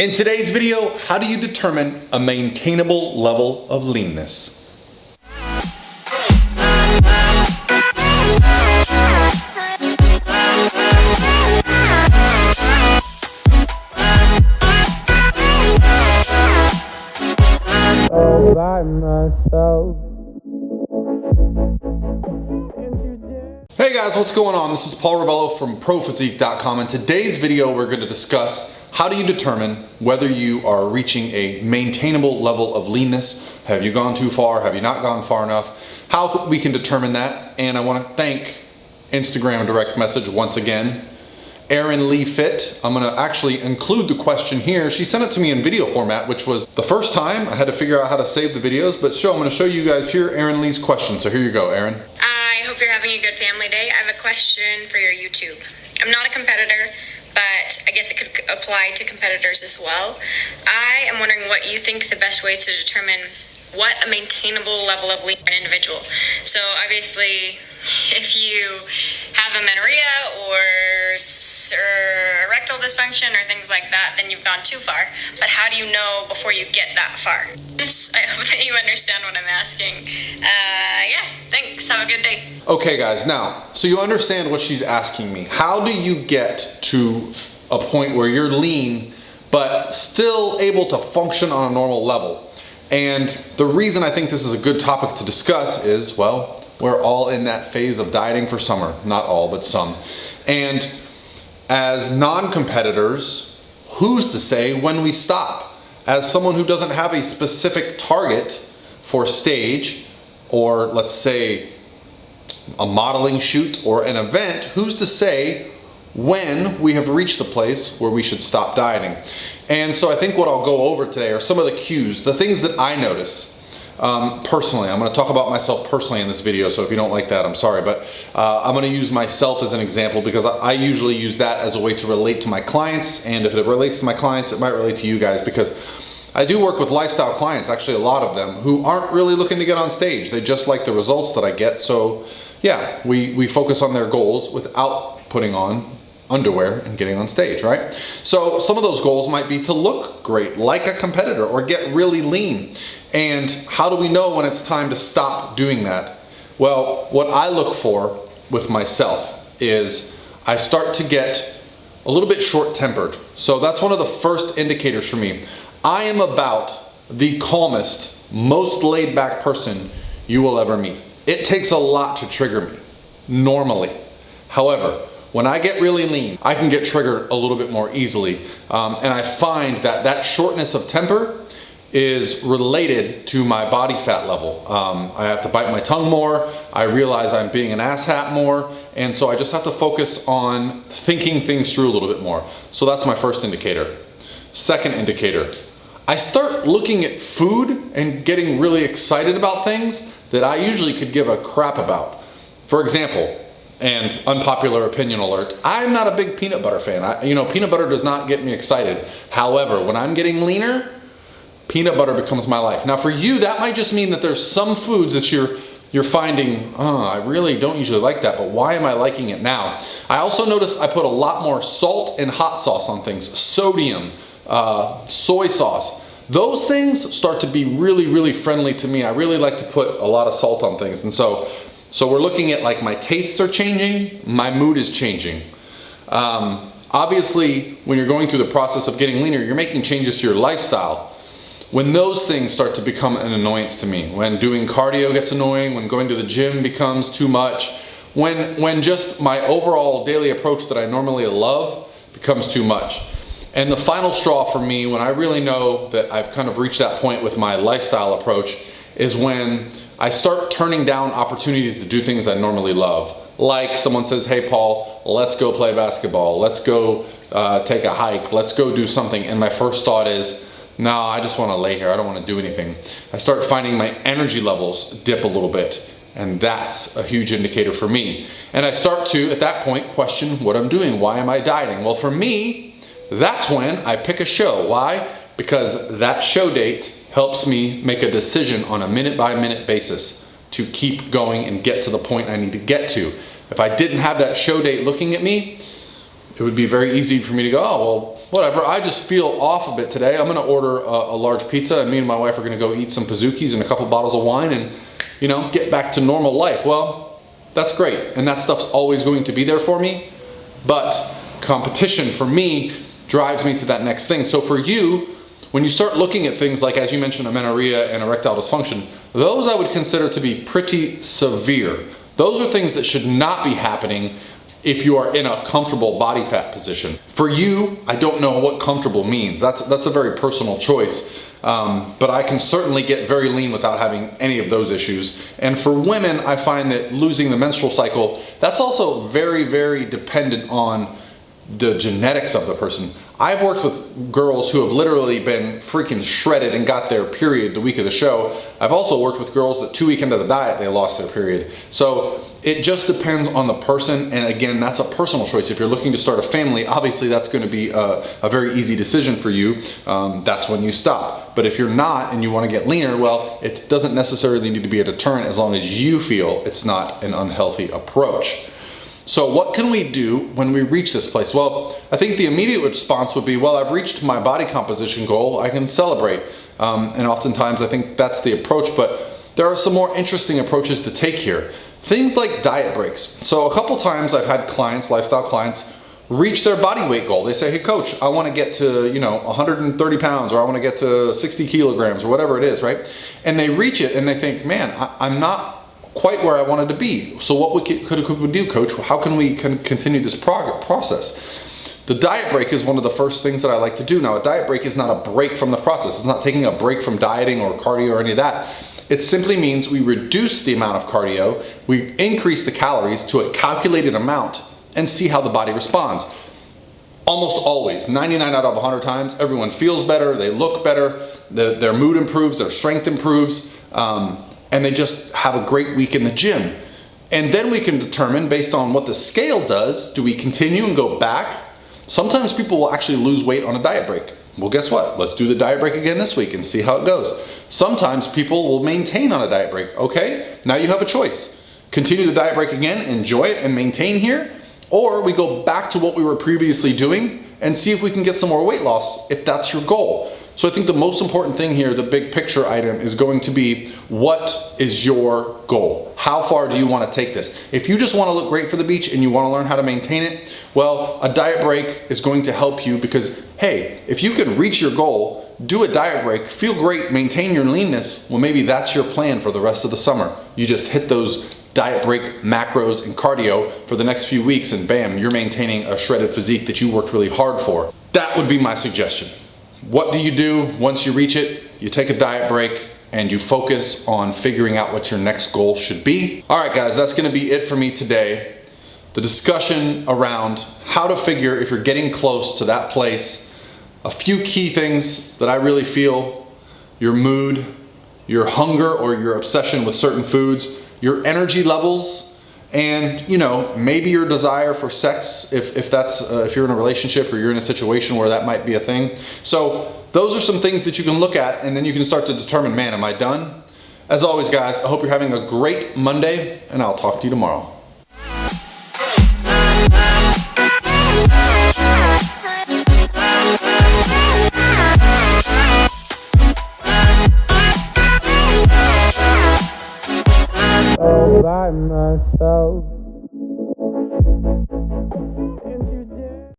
In today's video, how do you determine a maintainable level of leanness? All by myself. Hey guys, what's going on? This is Paul Rebello from ProPhysique.com. In today's video, we're going to discuss how do you determine whether you are reaching a maintainable level of leanness. Have you gone too far? Have you not gone far enough? How we can determine that. And I want to thank Instagram direct message once again, Erin Lee Fit. I'm going to actually include the question here. She sent it to me in video format, which was the first time I had to figure out how to save the videos, but I'm going to show you guys here Erin Lee's question. So here you go, Erin. I hope you're having a good family day. I have a question for your YouTube. I'm not a competitor, but I guess it could apply to competitors as well. I am wondering what you think the best ways to determine what a maintainable level of lean for an individual. So obviously, if you have amenorrhea or erectile dysfunction or things like that, then you've gone too far. But how do you know before you get that far? I hope that you understand what I'm asking. Yeah, thanks. Have a good day. Okay guys, now, so you understand what she's asking me. How do you get to a point where you're lean, but still able to function on a normal level? And the reason I think this is a good topic to discuss is, well, we're all in that phase of dieting for summer. Not all, but some. And as non-competitors, who's to say when we stop? As someone who doesn't have a specific target for stage, or let's say a modeling shoot or an event, who's to say when we have reached the place where we should stop dieting? And so I think what I'll go over today are some of the cues, the things that I notice personally. I'm going to talk about myself personally in this video, so if you don't like that, I'm sorry, but I'm going to use myself as an example because I usually use that as a way to relate to my clients, and if it relates to my clients, it might relate to you guys, because I do work with lifestyle clients, actually a lot of them, who aren't really looking to get on stage. They just like the results that I get. So yeah, we focus on their goals without putting on underwear and getting on stage, right? So some of those goals might be to look great, like a competitor, or get really lean. And how do we know when it's time to stop doing that? Well, what I look for with myself is I start to get a little bit short-tempered. So that's one of the first indicators for me. I am about the calmest, most laid-back person you will ever meet. It takes a lot to trigger me, normally. However, when I get really lean, I can get triggered a little bit more easily. And I find that that shortness of temper is related to my body fat level. I have to bite my tongue more. I realize I'm being an asshat more. And so I just have to focus on thinking things through a little bit more. So that's my first indicator. Second indicator, I start looking at food and getting really excited about things that I usually could give a crap about. For example, and unpopular opinion alert, I'm not a big peanut butter fan. Peanut butter does not get me excited. However, when I'm getting leaner, peanut butter becomes my life. Now for you, that might just mean that there's some foods that you're finding, I really don't usually like that, but why am I liking it now? I also notice I put a lot more salt and hot sauce on things, sodium, soy sauce. Those things start to be really, really friendly to me. I really like to put a lot of salt on things. And so we're looking at, like, my tastes are changing, my mood is changing. Obviously, when you're going through the process of getting leaner, you're making changes to your lifestyle. When those things start to become an annoyance to me, when doing cardio gets annoying, when going to the gym becomes too much, when just my overall daily approach that I normally love becomes too much. And the final straw for me, when I really know that I've kind of reached that point with my lifestyle approach, is when I start turning down opportunities to do things I normally love. Like someone says, hey Paul, let's go play basketball, let's go take a hike, let's go do something. And my first thought is, no, I just want to lay here, I don't want to do anything. I start finding my energy levels dip a little bit, and that's a huge indicator for me. And I start to, at that point, question what I'm doing. Why am I dieting? Well, for me, that's when I pick a show. Why? Because that show date helps me make a decision on a minute-by-minute basis to keep going and get to the point I need to get to. If I didn't have that show date looking at me, it would be very easy for me to go, oh, well, whatever, I just feel off a bit today. I'm gonna order a large pizza, and me and my wife are gonna go eat some Pizookies and a couple bottles of wine and, you know, get back to normal life. Well, that's great. And that stuff's always going to be there for me. But competition for me drives me to that next thing. So for you, when you start looking at things like, as you mentioned, amenorrhea and erectile dysfunction, those I would consider to be pretty severe. Those are things that should not be happening if you are in a comfortable body fat position. For you, I don't know what comfortable means. That's a very personal choice. But I can certainly get very lean without having any of those issues. And for women, I find that losing the menstrual cycle, that's also very, very dependent on the genetics of the person. I've worked with girls who have literally been freaking shredded and got their period the week of the show. I've also worked with girls that 2 weeks into the diet, they lost their period. So it just depends on the person. And again, that's a personal choice. If you're looking to start a family, obviously that's going to be a very easy decision for you. That's when you stop. But if you're not and you want to get leaner, well, it doesn't necessarily need to be a deterrent as long as you feel it's not an unhealthy approach. So what can we do when we reach this place? Well, I think the immediate response would be, well, I've reached my body composition goal, I can celebrate. And oftentimes I think that's the approach, but there are some more interesting approaches to take here. Things like diet breaks. So a couple times I've had clients, lifestyle clients, reach their body weight goal. They say, hey coach, I want to get to, 130 pounds, or I want to get to 60 kilograms, or whatever it is, right? And they reach it and they think, man, I'm not quite where I wanted to be. So what could we do, coach? How can we continue this process? The diet break is one of the first things that I like to do. Now, a diet break is not a break from the process. It's not taking a break from dieting or cardio or any of that. It simply means we reduce the amount of cardio, we increase the calories to a calculated amount, and see how the body responds. Almost always, 99 out of 100 times, everyone feels better, they look better, their mood improves, their strength improves, and they just have a great week in the gym. And then we can determine, based on what the scale does, do we continue and go back? Sometimes people will actually lose weight on a diet break. Well, guess what? Let's do the diet break again this week and see how it goes. Sometimes people will maintain on a diet break. Okay, now you have a choice. Continue the diet break again, enjoy it and maintain here, or we go back to what we were previously doing and see if we can get some more weight loss if that's your goal. So I think the most important thing here, the big picture item, is going to be, what is your goal? How far do you want to take this? If you just want to look great for the beach and you want to learn how to maintain it, well, a diet break is going to help you because, hey, if you can reach your goal, do a diet break, feel great, maintain your leanness, well, maybe that's your plan for the rest of the summer. You just hit those diet break macros and cardio for the next few weeks and bam, you're maintaining a shredded physique that you worked really hard for. That would be my suggestion. What do you do once you reach it? You take a diet break and you focus on figuring out what your next goal should be. All right, guys, that's gonna be it for me today. The discussion around how to figure if you're getting close to that place. A few key things that I really feel: your mood, your hunger or your obsession with certain foods, your energy levels, and maybe your desire for sex if you're in a relationship or you're in a situation where that might be a thing. So those are some things that you can look at, and then you can start to determine, man, am I done? As always, guys, I hope you're having a great Monday, and I'll talk to you tomorrow.